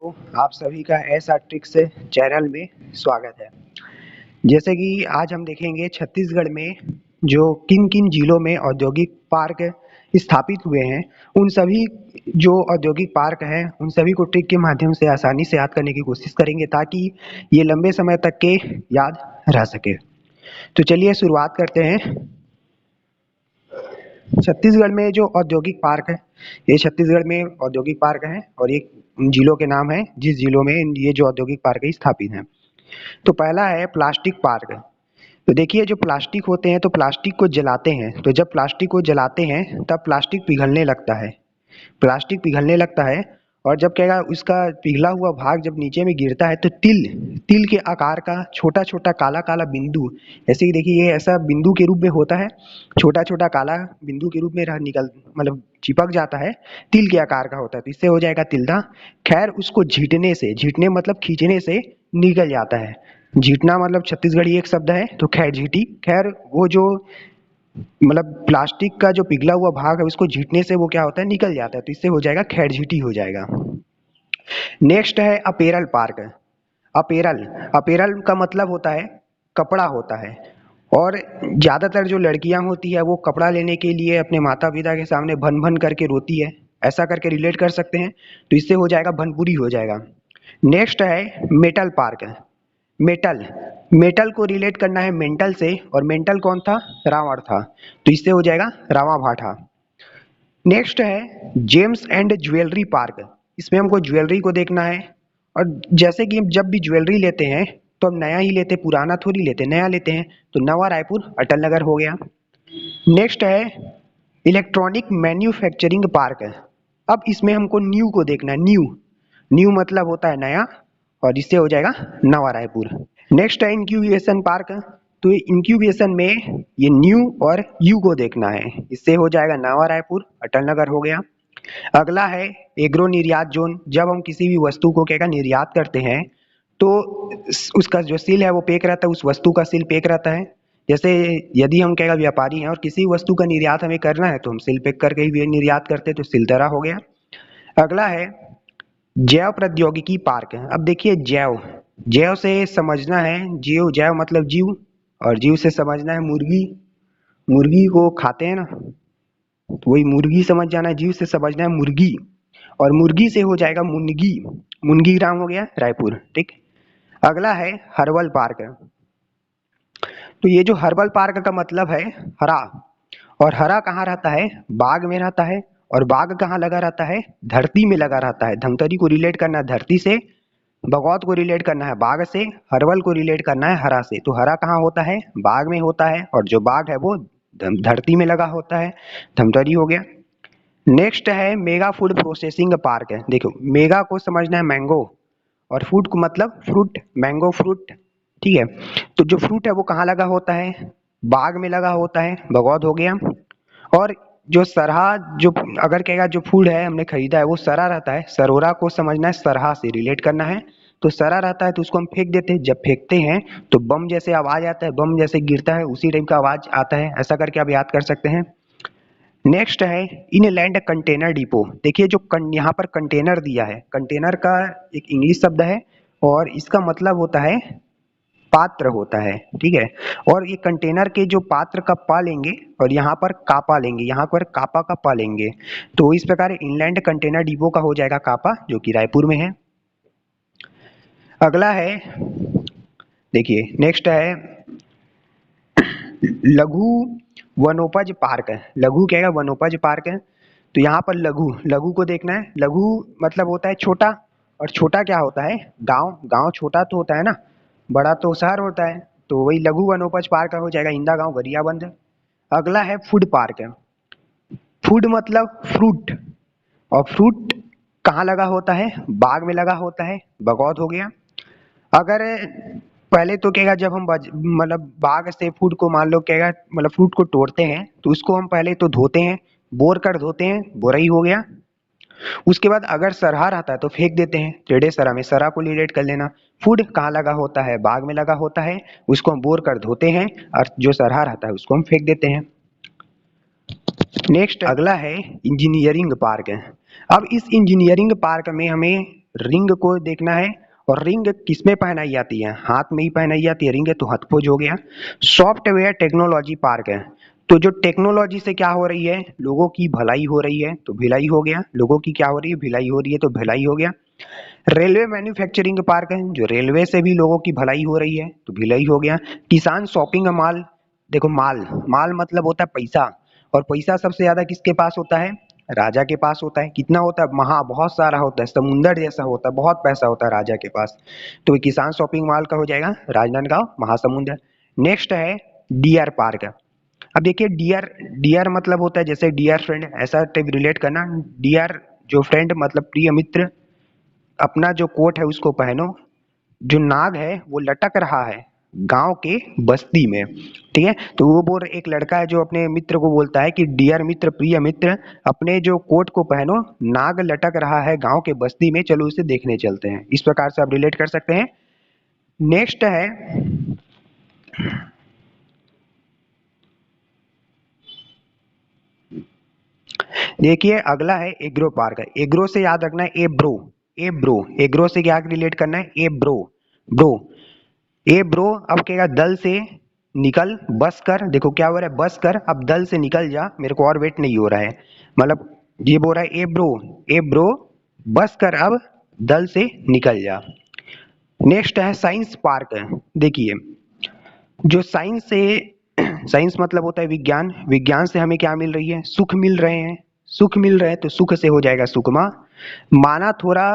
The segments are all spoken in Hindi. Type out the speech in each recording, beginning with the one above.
तो आप सभी का ऐसा ट्रिक्स चैनल में स्वागत है। जैसे कि आज हम देखेंगे छत्तीसगढ़ में जो किन किन जिलों में औद्योगिक पार्क स्थापित हुए हैं, उन सभी जो औद्योगिक पार्क हैं उन सभी को ट्रिक के माध्यम से आसानी से याद करने की कोशिश करेंगे ताकि ये लंबे समय तक के याद रह सके। तो चलिए शुरुआत करते हैं। छत्तीसगढ़ में जो औद्योगिक पार्क है, ये छत्तीसगढ़ में औद्योगिक पार्क है और ये उन जिलों के नाम है जिस जिलों में ये जो औद्योगिक पार्क है स्थापित है। तो पहला है प्लास्टिक पार्क। तो देखिए जो प्लास्टिक होते हैं तो प्लास्टिक को जलाते हैं, तो जब प्लास्टिक को जलाते हैं तब प्लास्टिक पिघलने लगता है। प्लास्टिक पिघलने लगता है और जब क्या है उसका पिघला हुआ भाग जब नीचे में गिरता है तो तिल तिल के आकार का छोटा छोटा काला काला बिंदु, ऐसे ही देखिए ये ऐसा बिंदु के रूप में होता है, छोटा छोटा काला बिंदु के रूप में रह निकल मतलब चिपक जाता है, तिल के आकार का होता है, तो इससे हो जाएगा तिल्दा। खैर उसको झीटने से, झीटने मतलब खींचने से निकल जाता है। झीटना मतलब छत्तीसगढ़ी एक शब्द है, तो खैर झीटी, खैर वो जो मतलब प्लास्टिक का जो पिघला हुआ भाग है उसको झीटने से वो क्या होता है निकल जाता है, तो इससे हो जाएगा खैरझीटी हो जाएगा। नेक्स्ट है अपेरल पार्क। अपेरल, अपेरल का मतलब होता है कपड़ा होता है, और ज्यादातर जो लड़कियां होती है वो कपड़ा लेने के लिए अपने माता पिता के सामने भन भन करके रोती है, ऐसा करके रिलेट कर सकते हैं, तो इससे हो जाएगा भनपुरी हो जाएगा। नेक्स्ट है मेटल पार्क। मेटल, मेटल को रिलेट करना है मेंटल से, और मेंटल कौन था, रावण था, तो इससे हो जाएगा रावा भाटा। नेक्स्ट है जेम्स एंड ज्वेलरी पार्क। इसमें हमको ज्वेलरी को देखना है, और जैसे कि हम जब भी ज्वेलरी लेते हैं तो हम नया ही लेते, पुराना थोड़ी लेते, नया लेते हैं, तो नवा रायपुर अटल नगर हो गया। नेक्स्ट है इलेक्ट्रॉनिक मैन्युफैक्चरिंग पार्क। अब इसमें हमको न्यू को देखना है, न्यू, न्यू मतलब होता है नया, और इससे हो जाएगा नवा रायपुर। नेक्स्ट है इंक्यूबेशन पार्क। तो इंक्यूबेशन में ये न्यू और यू को देखना है, इससे हो जाएगा नवा रायपुर अटल नगर हो गया। अगला है एग्रो निर्यात जोन। जब हम किसी भी वस्तु को क्या निर्यात करते हैं तो उसका जो सील है वो पेक रहता है, उस वस्तु का सील पेक रहता है। जैसे यदि हम क्या व्यापारी हैं और किसी वस्तु का निर्यात हमें करना है तो हम सील पेक करके ही निर्यात करते हैं, तो सील तरह हो गया। अगला है जैव प्रौद्योगिकी पार्क। अब देखिए जैव, जैव से समझना है जीव, जैव मतलब जीव, और जीव से समझना है मुर्गी, मुर्गी को खाते हैं ना, तो वही मुर्गी समझ जाना है, जीव से समझना है मुर्गी, और मुर्गी से हो जाएगा मुनगी, मुनगी ग्राम हो गया रायपुर, ठीक। अगला है हर्बल पार्क। तो ये जो हर्बल पार्क का मतलब है हरा, और हरा कहाँ रहता है, बाग में रहता है, और बाग कहाँ लगा रहता है, धरती में लगा रहता है। धमतरी को रिलेट करना है धरती से, बगौत को रिलेट करना है बाग से, हर्बल को रिलेट करना है हरा से। तो हरा कहाँ होता है, बाग में होता है, और जो बाग है वो धरती में लगा होता है, धमतरी हो गया। नेक्स्ट है मेगा फूड प्रोसेसिंग पार्क। है देखो मेगा को समझना है मैंगो, और फूड को मतलब फ्रूट, मैंगो फ्रूट, ठीक है। तो जो फ्रूट है वो कहाँ लगा होता है, बाग में लगा होता है, बगौद हो गया। और जो सरहा, जो अगर कहेगा जो फूड है हमने खरीदा है वो सरा रहता है, सरोरा को समझना है सरहा से रिलेट करना है। तो सरा रहता है तो उसको हम फेंक देते हैं, जब फेंकते हैं तो बम जैसे आवाज आता है, बम जैसे गिरता है उसी टाइप का आवाज आता है, ऐसा करके आप याद कर सकते हैं। नेक्स्ट है इनलैंड कंटेनर डिपो। देखिए जो यहाँ पर कंटेनर दिया है, कंटेनर का एक इंग्लिश शब्द है और इसका मतलब होता है पात्र होता है, ठीक है। और ये कंटेनर के जो पात्र का पा लेंगे और यहाँ पर कापा लेंगे, यहाँ पर कापा का पा लेंगे, तो इस प्रकार इनलैंड कंटेनर डिपो का हो जाएगा कापा, जो कि रायपुर में है। अगला है देखिए नेक्स्ट है लघु वनोपज पार्क। है लघु क्या है, वनोपज पार्क है। तो यहाँ पर लघु, लघु को देखना है, लघु मतलब होता है छोटा, और छोटा क्या होता है, गांव, गांव छोटा तो होता है ना, बड़ा तो शहर होता है, तो वही लघु वनोपज पार्क हो जाएगा इंदा गांव गरियाबंद। अगला है फूड पार्क। है फूड मतलब फ्रूट, और फ्रूट कहाँ लगा होता है, बाग में लगा होता है, बगौद हो गया। अगर पहले तो कहेगा जब हम मतलब बाग से फूड को मान लो कहेगा मतलब फ्रूट को तोड़ते हैं तो उसको हम पहले तो धोते हैं, बोर कर धोते हैं, बोरई हो गया। उसके बाद अगर सरहा रहता है तो फेंक देते हैं, टेढ़े सरा में सरा को रिलेट कर लेना। फूड कहाँ लगा होता है, बाग में लगा होता है, उसको हम बोर कर धोते हैं, और जो सरहा रहता है उसको हम फेंक देते हैं। नेक्स्ट अगला है इंजीनियरिंग पार्क। है अब इस इंजीनियरिंग पार्क में हमें रिंग को देखना है। और रिंग किसमें पहनाई जाती है? हाथ में ही पहनाई जाती है रिंग है, तो हथपोज हो गया। सॉफ्टवेयर टेक्नोलॉजी पार्क है, तो जो टेक्नोलॉजी से क्या हो रही है? लोगों की भलाई हो रही है, तो भिलाई हो गया। लोगों की क्या हो रही है? भिलाई हो रही है, तो भिलाई हो गया। रेलवे मैन्युफैक्चरिंग पार्क है, जो रेलवे से भी लोगों की भलाई हो रही है, तो भिलाई हो गया। किसान शॉपिंग मॉल, देखो माल, माल मतलब होता है पैसा, और पैसा सबसे ज्यादा किसके पास होता है? राजा के पास होता है। कितना होता है? बहुत सारा होता है, समुंदर जैसा होता है, बहुत पैसा होता है राजा के पास। तो ये किसान शॉपिंग मॉल का हो जाएगा राजनांदगांव महासमुंद। नेक्स्ट है डियर पार्क। अब देखिए डियर, डियर मतलब होता है जैसे डियर फ्रेंड, ऐसा टाइप रिलेट करना। डियर जो फ्रेंड मतलब प्रिय मित्र, अपना जो कोट है उसको पहनो। जो नाग है वो लटक रहा है गांव के बस्ती में, ठीक है। तो वो बोल, एक लड़का है जो अपने मित्र को बोलता है कि डियर मित्र, प्रिय मित्र, अपने जो कोट को पहनो, नाग लटक रहा है गांव के बस्ती में, चलो उसे देखने चलते हैं। इस प्रकार से आप रिलेट कर सकते हैं। नेक्स्ट है, देखिए अगला है एग्रो पार्क। एग्रो से याद रखना है एब्रो, एब्रो, एग्रो से क्या रिलेट करना है? एब्रो, ब्रो, ए ब्रो। अब कहेगा दल से निकल, बस कर। देखो क्या हो रहा है? बस कर, अब दल से निकल जा, मेरे को और वेट नहीं हो रहा है। मतलब ये बोल रहा है ए ब्रो, ए ब्रो, बस कर अब, दल से निकल जा। नेक्स्ट है साइंस पार्क। देखिए जो साइंस से, साइंस मतलब होता है विज्ञान, विज्ञान से हमें क्या मिल रही है? सुख मिल रहे हैं, सुख मिल रहे हैं, तो सुख से हो जाएगा सुकमा। माना थोड़ा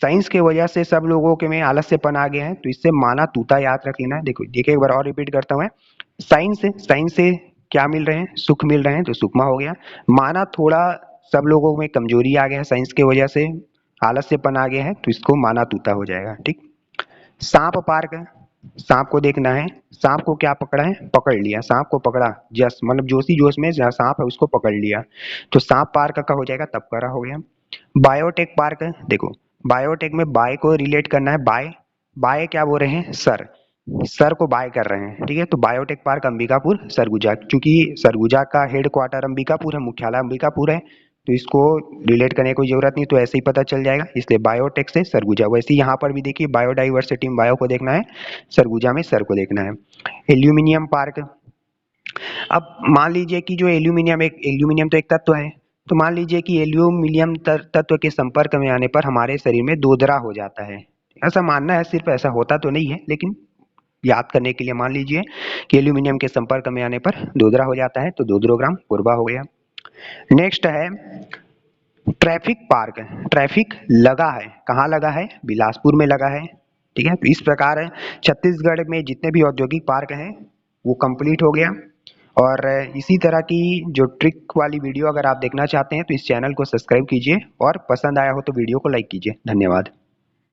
साइंस के वजह से सब लोगों के में आलस्यपन आ गया है, तो इससे माना तूता याद रख लेना है। देखो देखिए एक बार और रिपीट करता हूँ। साइंस से, साइंस से क्या मिल रहे हैं? सुख मिल रहे हैं, तो सुकमा हो गया। माना थोड़ा सब लोगों में कमजोरी आ गया है साइंस के वजह से, आलस्यपन आ गया है, तो इसको माना तूता हो जाएगा, ठीक। सांप पार्क है, सांप को देखना है। सांप को क्या पकड़ा है? पकड़ लिया, सांप को पकड़ा, जस मतलब जोशी जोश में जहाँ सांप है उसको पकड़ लिया, तो सांप पार्क का हो जाएगा तपकरा हो गया। बायोटेक पार्क है, देखो बायोटेक में बाय को रिलेट करना है। बाय, बाय क्या बोल रहे हैं? सर, सर को बाय कर रहे हैं, ठीक है। तो बायोटेक पार्क अंबिकापुर सरगुजा, क्योंकि सरगुजा का हेड क्वार्टर अंबिकापुर है, मुख्यालय अंबिकापुर है, तो इसको रिलेट करने की कोई जरूरत नहीं, तो ऐसे ही पता चल जाएगा, इसलिए बायोटेक से सरगुजा। वैसे ही यहाँ पर भी देखिए बायोडाइवर्सिटी में बायो को देखना है, सरगुजा में सर को देखना है। Aluminium park. अब मान लीजिए कि जो एल्यूमिनियम, एक एल्यूमिनियम तो एक तत्व है, तो मान लीजिए कि एल्यूमिनियम तत्व के संपर्क में आने पर हमारे शरीर में दोदरा हो जाता है। ऐसा मानना है, सिर्फ ऐसा होता तो नहीं है, लेकिन याद करने के लिए मान लीजिए कि एल्यूमिनियम के संपर्क में आने पर दोदरा हो जाता है, तो दोदरोग्राम पूर्वा हो गया। नेक्स्ट है ट्रैफिक पार्क। ट्रैफिक लगा है, कहाँ लगा है? बिलासपुर में लगा है, ठीक है। तो इस प्रकार छत्तीसगढ़ में जितने भी औद्योगिक पार्क हैं वो कंप्लीट हो गया। और इसी तरह की जो ट्रिक वाली वीडियो अगर आप देखना चाहते हैं तो इस चैनल को सब्सक्राइब कीजिए, और पसंद आया हो तो वीडियो को लाइक कीजिए। धन्यवाद।